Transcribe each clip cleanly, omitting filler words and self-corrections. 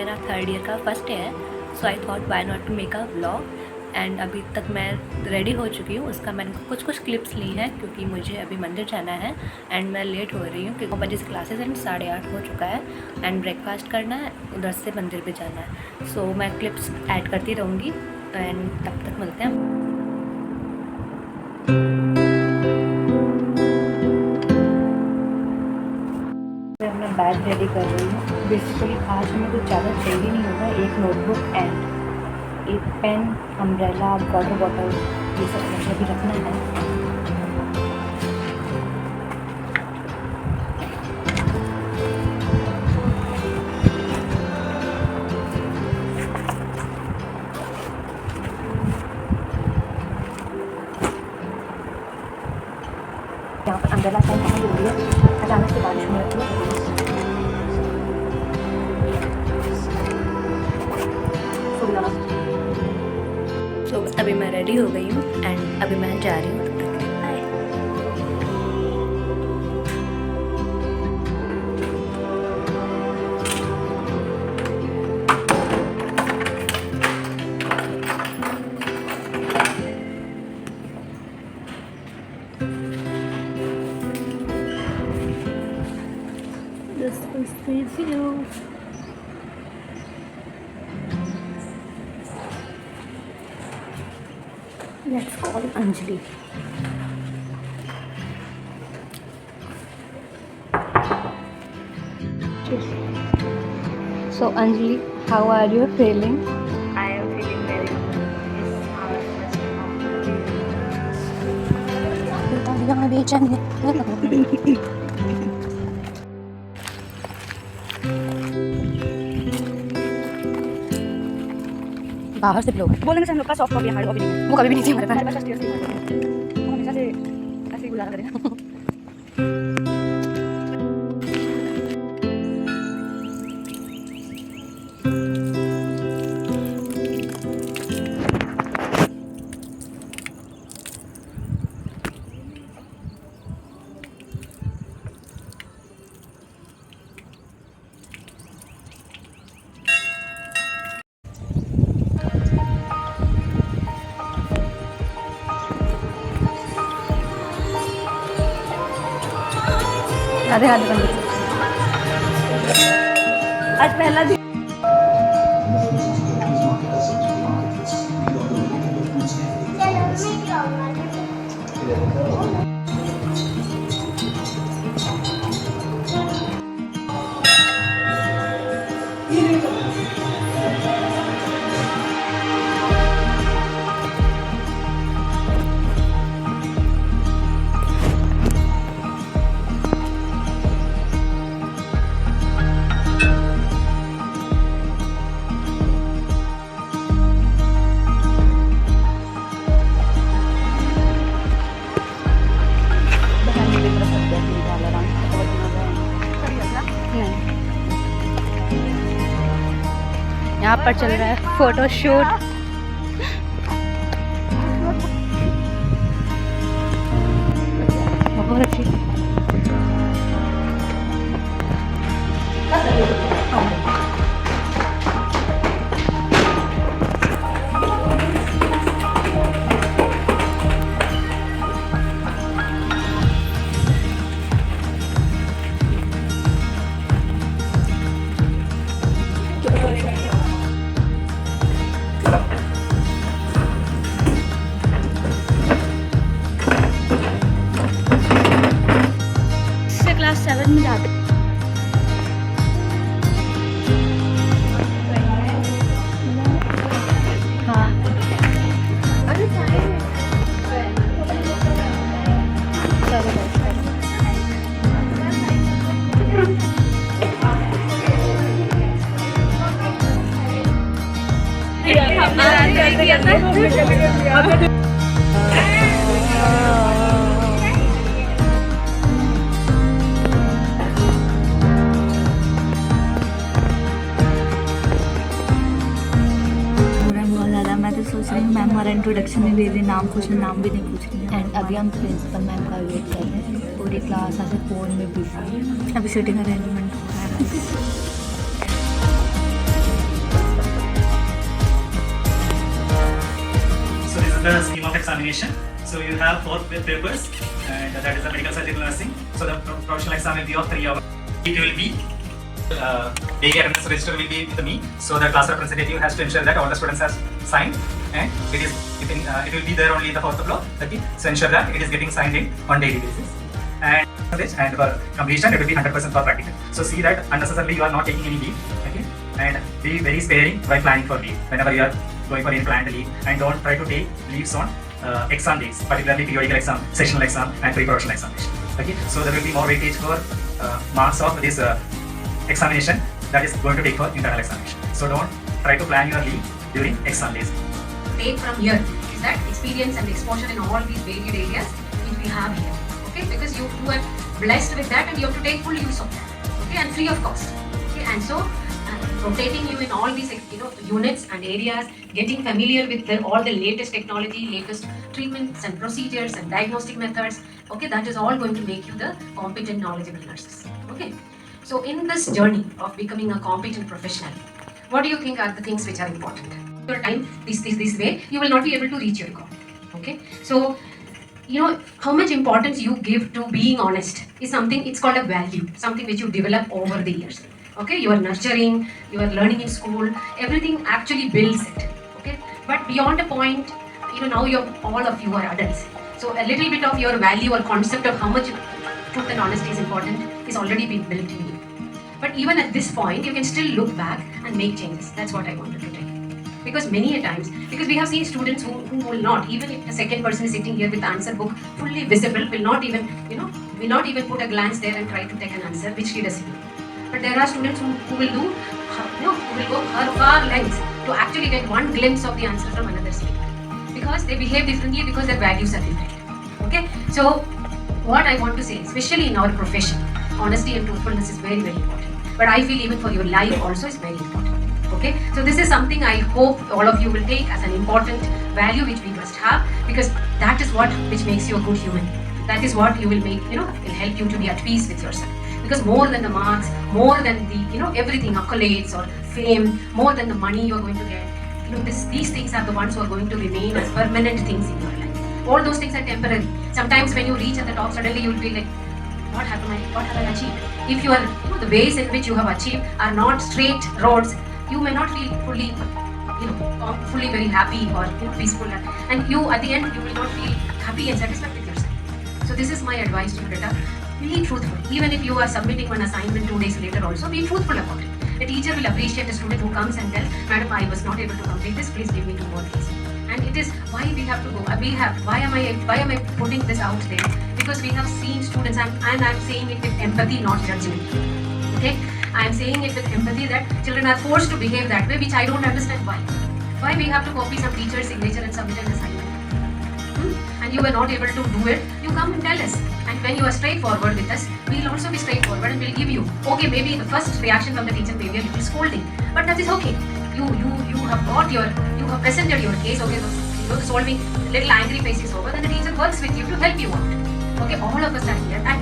मेरा third year का first है, so I thought why not to make a vlog. And अभी तक मैं रेडी हो चुकी हूँ, उसका मैंने कुछ क्लिप्स ली हैं क्योंकि मुझे अभी मंदिर जाना है एंड मैं लेट हो रही हूँ क्योंकि 9 बजे से क्लासेस एंड 8:30 हो चुका है एंड ब्रेकफास्ट करना है, उधर से मंदिर भी जाना है। सो मैं क्लिप्स ऐड करती रहूँगी एंड तब तक मिलते हैं। मैं अपना बैग रेडी कर रही हूँ। बेसिकली आज हमें कुछ ज़्यादा चाहिए नहीं होगा, एक नोटबुक एंड एक पेन, अम्ब्रेला, वाटर बॉटल, ये सब मुझे अभी रखना है। यहाँ पर अम्ब्रेला पेन बहुत जरूरी है, अचानक से बारिश होने लगती है। तो अभी मैं रेडी हो गई हूँ एंड अभी मैं जा रही हूँ। तब तक bye. This is the view. Let's call Anjali. So Anjali, how are you feeling? I am feeling very good. बाहर से लोग बोलेंगे से हम लोग का सॉफ्ट कॉपी हार्ड कॉपी नहीं है, वो कभी भी नहीं थी हमारे पास। हमारे पास टेस्ट नहीं है, हम हमेशा से ऐसे ही गुजारा करें। आधे हाथ बंद। आज पहला दिन यहाँ पर चल रहा है फोटो शूट। बहुत अच्छी। क्लास 7 में जाते हाँ। सोच रही हूँ मैम हमारा इंट्रोडक्शन नहीं दे रही, नाम पूछ रही, नाम भी नहीं पूछ रही। एंड अभी हम प्रिंसिपल मैम का वेट कर रहे हैं, पूरी क्लास ऐसे फ़ोन में बिजी। अभी सीटिंग अरेंजमेंट हो रहा है। the scheme of examination. So you have 4 papers, and that is the medical surgical nursing. So the professional exam will be of 3 hours. It will be daily attendance register will be with me. So the class representative has to ensure that all the students have signed, and it will be there only in the 4th floor. Okay, so ensure that it is getting signed in on daily basis. And for completion, it will be 100% for practical. So see that unnecessarily you are not taking any leave. Okay, and be very sparing while planning for leave whenever you are going for any planned leave, and don't try to take leaves on exam days, particularly periodical exam, sessional exam, and pre-professional examination. Okay, so there will be more weightage for marks of this examination that is going to take for internal examination. So don't try to plan your leave during exam days. Take from here is that experience and exposure in all these varied areas which we have here. Okay, because you are blessed with that, and you have to take full use of that. Okay, and free of cost. Okay, and so rotating you in all these units and areas, getting familiar with all the latest technology, latest treatments and procedures and diagnostic methods. Okay, that is all going to make you the competent, knowledgeable nurses. Okay, so in this journey of becoming a competent professional, what do you think are the things which are important? Your time this way, you will not be able to reach your goal. Okay, so how much importance you give to being honest is something, it's called a value, something which you develop over the years. Okay, you are nurturing, you are learning in school, everything actually builds it. Okay, but beyond a point, now all of you are adults, so a little bit of your value or concept of how much truth and honesty is important is already been built in you. But even at this point, you can still look back and make changes. That's what I wanted to tell you. Because many a times, because we have seen students who will not, even if the second person is sitting here with the answer book fully visible, will not even put a glance there and try to take an answer, which she does here. But there are students who will go far lengths to actually get one glimpse of the answer from another speaker, because they behave differently, because their values are different. Okay, so what I want to say, especially in our profession, honesty and truthfulness is very, very important. But I feel even for your life also is very important. Okay, so this is something I hope all of you will take as an important value which we must have, because that is which makes you a good human. That is what you will make, will help you to be at peace with yourself. Because more than the marks, more than the, everything, accolades or fame, more than the money you are going to get, these things are the ones who are going to remain as permanent things in your life. All those things are temporary. Sometimes when you reach at the top, suddenly you will be like, what have I achieved? If you are, the ways in which you have achieved are not straight roads, you may not feel fully very happy or peaceful, and you at the end you will not feel happy and satisfied with yourself. So this is my advice to you, Greta. Be truthful. Even if you are submitting one assignment 2 days later also, be truthful about it. A teacher will appreciate a student who comes and tells, Madam, I was not able to complete this, please give me 2 more days. And it is why we have to go. Why am I putting this out there? Because we have seen students, and I'm saying it with empathy, not judgment. Okay? I'm saying it with empathy that children are forced to behave that way, which I don't understand why. Why we have to copy some teacher's signature and submit an assignment? And you were not able to do it, you come and tell us. And when you are straightforward with us, we'll also be straightforward and we'll give you. Okay, maybe the first reaction from the teacher may be a little scolding, but that is okay. You have presented your case. Okay, the solving little angry face is over, then the teacher works with you to help you out. Okay, all of us are here, and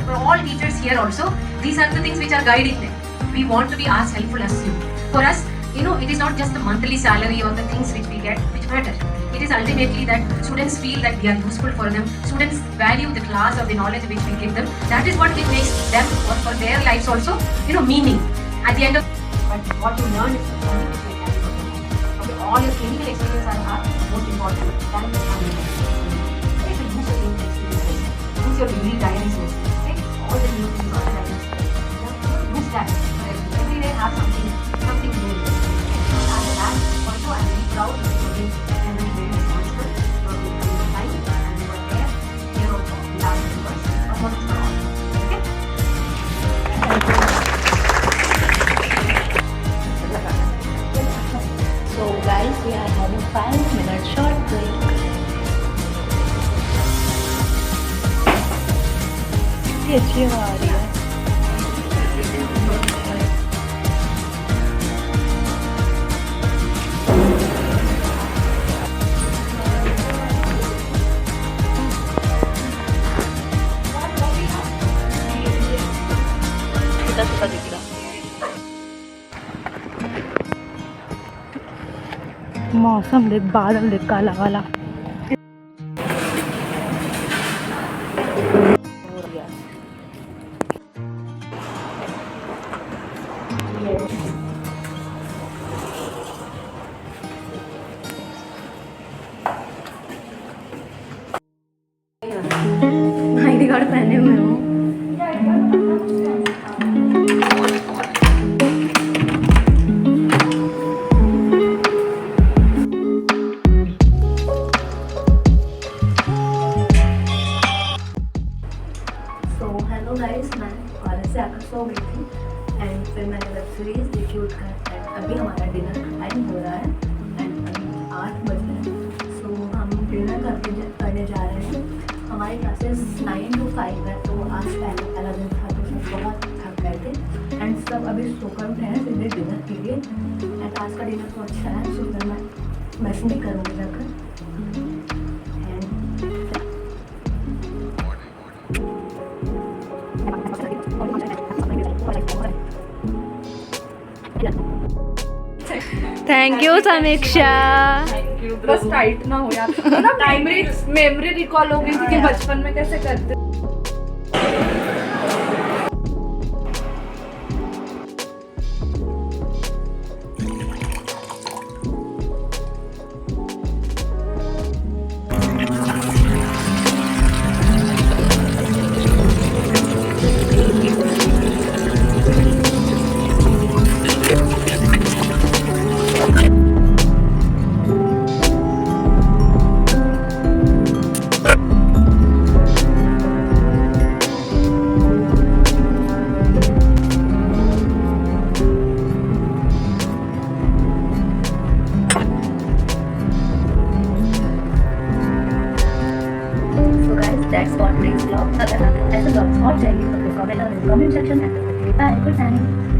for all teachers here also, these are the things which are guiding them. We want to be as helpful as you. For us, it is not just the monthly salary or the things which we get which matter. It is ultimately that students feel that we are useful for them. Students value the class or the knowledge which we give them. That is what it makes them, or for their lives also, meaning. At the end of, but what you learn is the learning which we can do. Okay, all your clinical experiences are most important than the academic experience. Okay, so use your clinical experiences, use your degree diaries, okay, all the new things, all the diaries. Use that. Every day have something new. And that also I'm very proud of you. And I'm very responsible for the time and you are there. Here also, we have members of what is for all. Okay? So guys, we are having 5-minute short break. कितनी अच्छी हवा आ रही है. सूखा दिख रहा. मौसम देख, बादल देख काला वाला. 5 है, तो आज पहला दिन था तो सब बहुत थक गए थे एंड सब अभी सोकर उठे हैं सीधे डिनर के लिए। एंड आज का डिनर तो अच्छा है, सो फिर मैं मैसेज भी करूँगी जाकर। थैंक यू समीक्षा। बस टाइट ना हो यार, ना मेमोरी रिकॉल हो गई थी कि बचपन में कैसे करते। That's what today's vlog. अगर आपको ऐसे vlogs और चाहिए तो कमेंट सेक्शन में बाय, गुड नाइट।